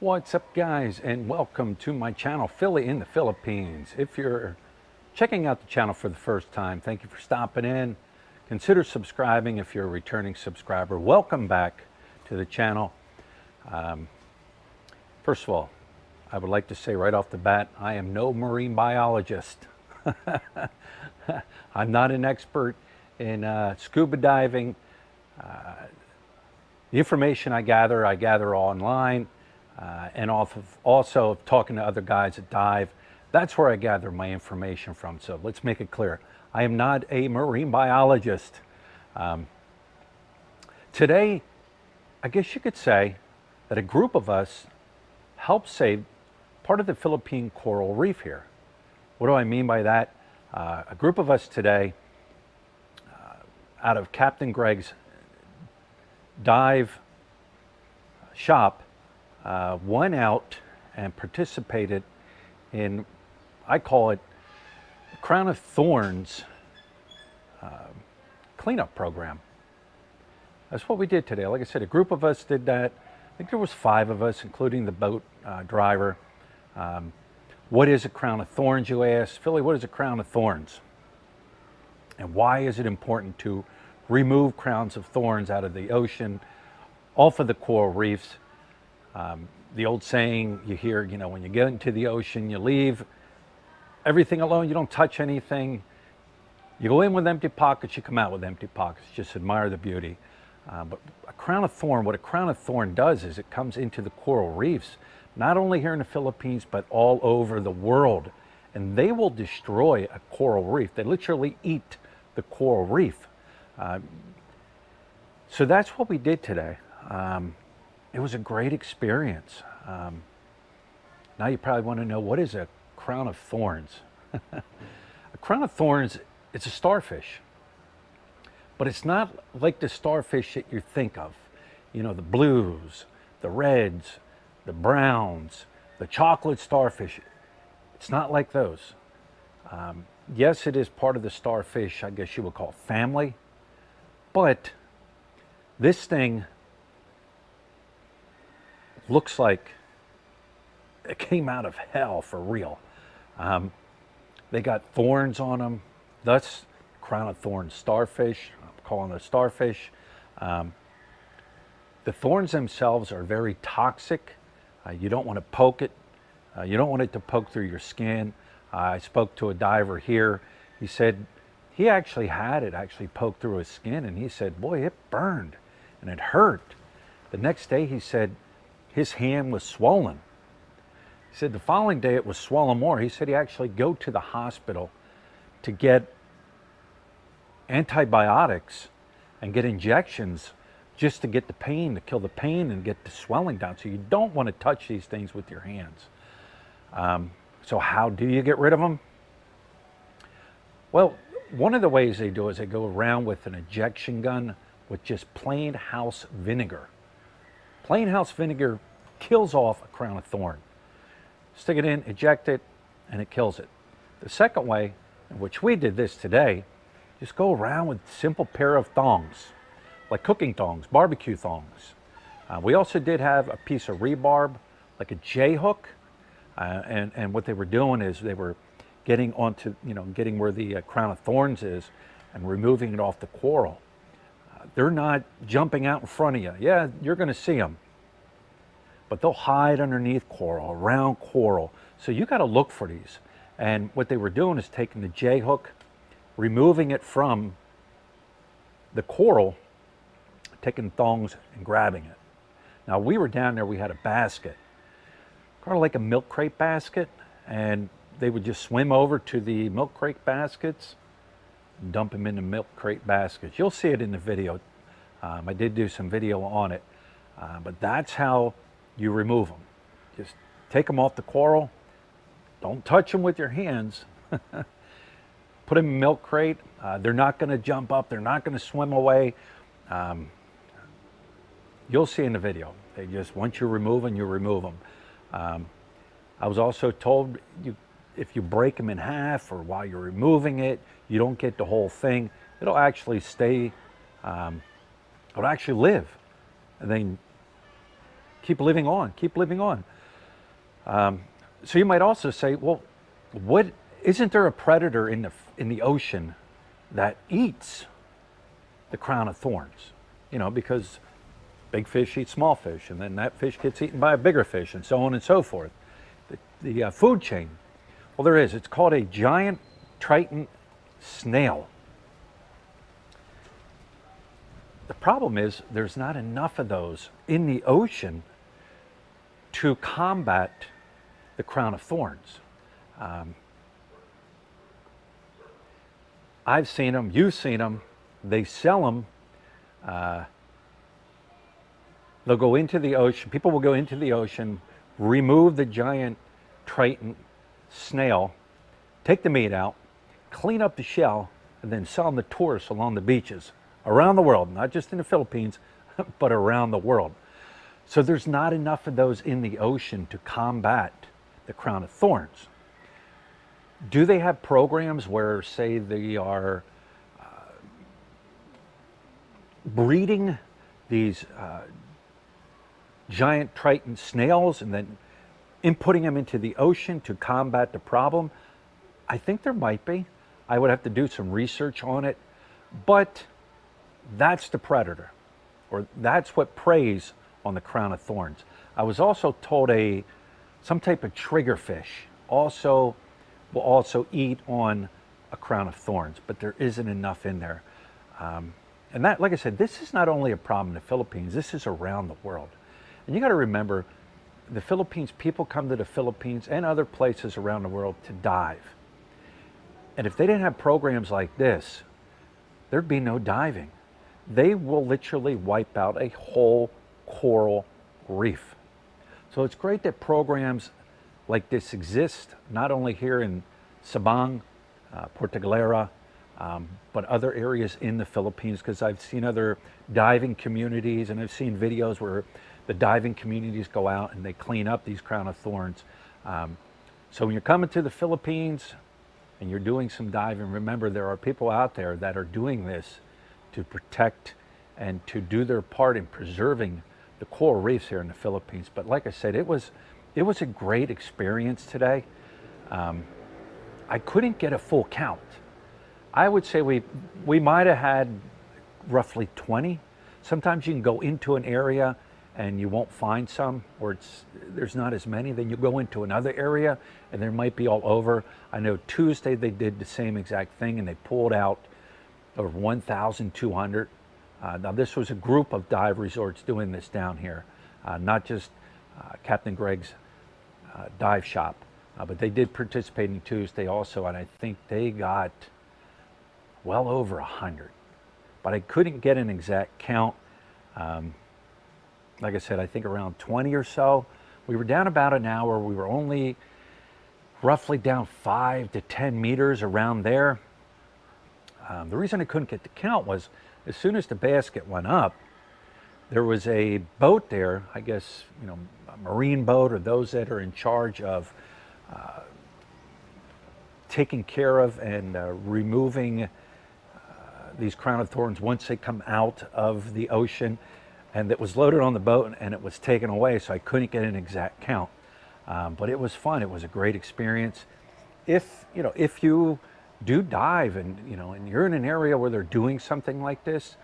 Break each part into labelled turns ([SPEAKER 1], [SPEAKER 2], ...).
[SPEAKER 1] What's up, guys, and welcome to my channel, Philly in the Philippines. If you're checking out the channel for the first time, thank you for stopping in. Consider subscribing if you're a returning subscriber. Welcome back to the channel. First of all, I would like to say right off the bat, I am no marine biologist. I'm not an expert in scuba diving. The information I gather online. And also talking to other guys that dive. That's where I gather my information from. So let's make it clear. I am not a marine biologist. Today, I guess you could say that a group of us helped save part of the Philippine coral reef here. What do I mean by that? A group of us today out of Capt'n Greggs Dive shop went out and participated in, I call it, Crown of Thorns cleanup program. That's what we did today. Like I said, a group of us did that. I think there was 5 of us, including the boat driver. What is a Crown of Thorns, you ask? Philly, what is a Crown of Thorns? And why is it important to remove crowns of thorns out of the ocean, off of the coral reefs? The old saying you hear, when you get into the ocean, you leave everything alone, you don't touch anything. You go in with empty pockets, you come out with empty pockets. Just admire the beauty. But a crown of thorn, what a crown of thorn does is it comes into the coral reefs, not only here in the Philippines, but all over the world. And they will destroy a coral reef. They literally eat the coral reef. So that's what we did today. It was a great experience. Now you probably want to know, what is a crown of thorns? A crown of thorns, it's a starfish. But it's not like the starfish that you think of. The blues, the reds, the browns, the chocolate starfish. It's not like those. Yes, it is part of the starfish, I guess you would call family. But this thing looks like it came out of hell for real. They got thorns on them, thus crown of thorns starfish. I'm calling it a starfish. The thorns themselves are very toxic. You don't want to poke it. You don't want it to poke through your skin. I spoke to a diver here. He said he actually had it poke through his skin, and he said, boy, it burned and it hurt. The next day, he said, his hand was swollen. He said the following day it was swollen more. He said he actually go to the hospital to get antibiotics and get injections just to get the pain, to kill the pain and get the swelling down. So you don't want to touch these things with your hands. So how do you get rid of them? Well, one of the ways they do is they go around with an ejection gun with just plain house vinegar. Plain house vinegar kills off a crown of thorn. Stick it in, eject it, and it kills it. The second way, in which we did this today, just go around with a simple pair of thongs, like cooking thongs, barbecue thongs. We also did have a piece of rebarb, like a J-hook, and what they were doing is they were getting onto, getting where the crown of thorns is and removing it off the coral. They're not jumping out in front of you. Yeah, you're going to see them. But they'll hide underneath coral, around coral. So you got to look for these. And what they were doing is taking the J-hook, removing it from the coral, taking thongs and grabbing it. Now we were down there, we had a basket, kind of like a milk crate basket. And they would just swim over to the milk crate baskets, dump them in the milk crate baskets. You'll see it in the video. I did do some video on it, but that's how you remove them. Just take them off the coral. Don't touch them with your hands. Put them in a milk crate. They're not going to jump up. They're not going to swim away. You'll see in the video. They just, once you remove them, you remove them. I was also told if you break them in half or while you're removing it, you don't get the whole thing. It'll actually stay, it'll actually live. And then keep living on, keep living on. So you might also say, well, what isn't there a predator in the ocean that eats the crown of thorns? You know, because big fish eat small fish, and then that fish gets eaten by a bigger fish, and so on and so forth. The food chain. Well, there is. It's called a giant Triton snail. The problem is there's not enough of those in the ocean to combat the crown of thorns. I've seen them, you've seen them, they sell them. They'll go into the ocean, people will go into the ocean, remove the giant Triton snail, take the meat out, clean up the shell, and then sell them to tourists along the beaches around the world, not just in the Philippines, but around the world. So there's not enough of those in the ocean to combat the crown of thorns. Do they have programs where, say, they are breeding these giant Triton snails and then inputting them into the ocean to combat the problem? I think there might be. I would have to do some research on it, but that's the predator, or that's what preys on the crown of thorns. I was also told some type of triggerfish will also eat on a crown of thorns, but there isn't enough in there. And that, like I said, this is not only a problem in the Philippines, this is around the world. And you got to remember, the Philippines, people come to the Philippines and other places around the world to dive. And if they didn't have programs like this, there'd be no diving. They will literally wipe out a whole coral reef. So it's great that programs like this exist, not only here in Sabang, Puerto Galera, but other areas in the Philippines, because I've seen other diving communities and I've seen videos where the diving communities go out and they clean up these crown of thorns. So when you're coming to the Philippines and you're doing some diving, remember there are people out there that are doing this to protect and to do their part in preserving the coral reefs here in the Philippines. But like I said, it was a great experience today. I couldn't get a full count. I would say we might have had roughly 20. Sometimes you can go into an area and you won't find some, or there's not as many. Then you go into another area and there might be all over. I know Tuesday they did the same exact thing and they pulled out over 1,200. Now this was a group of dive resorts doing this down here, not just Capt'n Greggs Dive Shop, but they did participate in Tuesday also, and I think they got well over 100. But I couldn't get an exact count. Like I said, I think around 20 or so. We were down about an hour. We were only roughly down 5 to 10 meters around there. The reason I couldn't get the count was as soon as the basket went up, there was a boat there, I guess, a marine boat or those that are in charge of taking care of and removing these crown of thorns once they come out of the ocean, and that was loaded on the boat and it was taken away, so I couldn't get an exact count. But it was fun. It was a great experience. If you do dive and and you're in an area where they're doing something like this,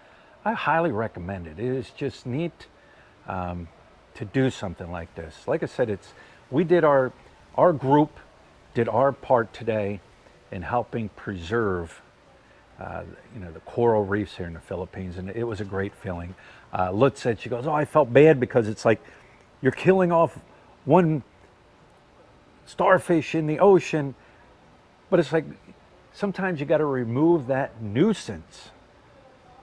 [SPEAKER 1] I highly recommend it. It is just neat to do something like this. Like I said, we did our group did our part today in helping preserve the coral reefs here in the Philippines, and it was a great feeling. Lutz said, she goes, "Oh, I felt bad because it's like you're killing off one starfish in the ocean, but it's like sometimes you got to remove that nuisance,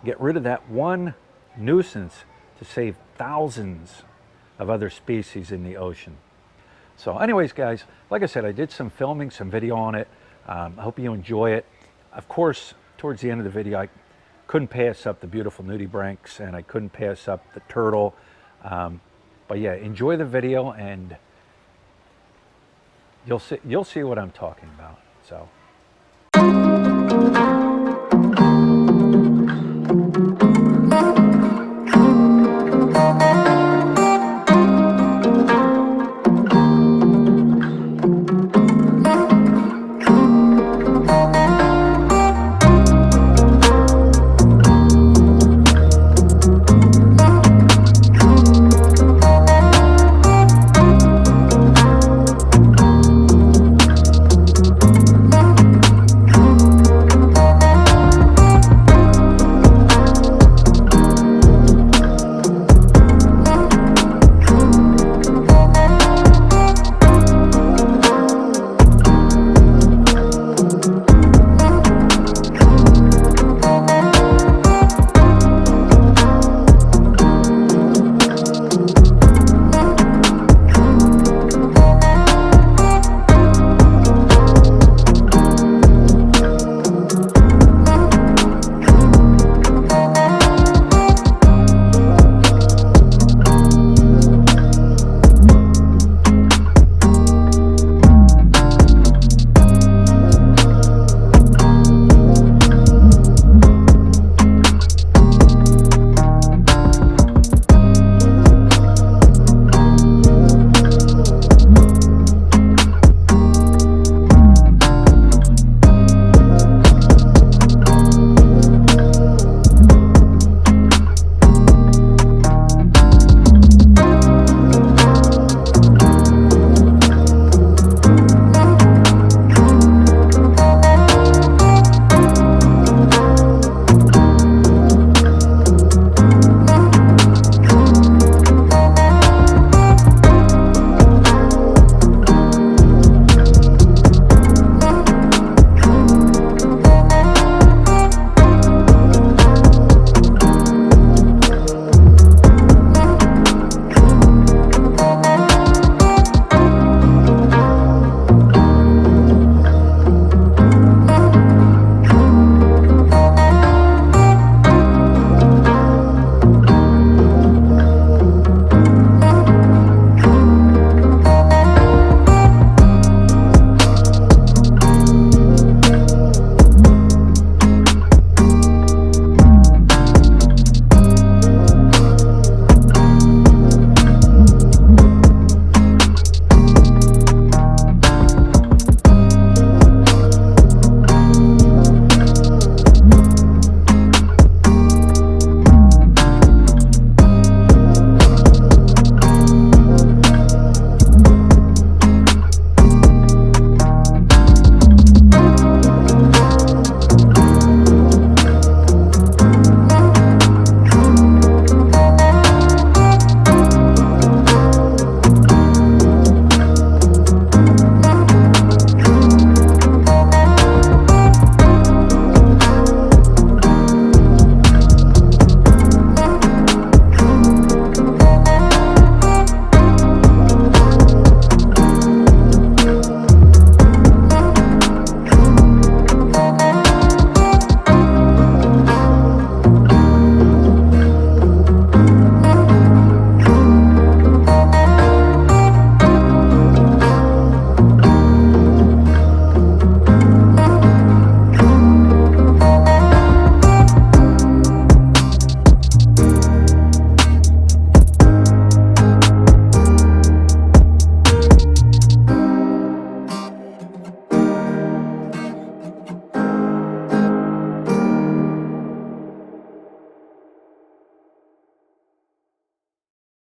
[SPEAKER 1] get rid of that one nuisance to save thousands of other species in the ocean." So anyways, guys, like I said, I did some filming, some video on it. I hope you enjoy it. Of course, towards the end of the video, I couldn't pass up the beautiful nudibranchs and I couldn't pass up the turtle. But yeah, enjoy the video and you'll see what I'm talking about. So.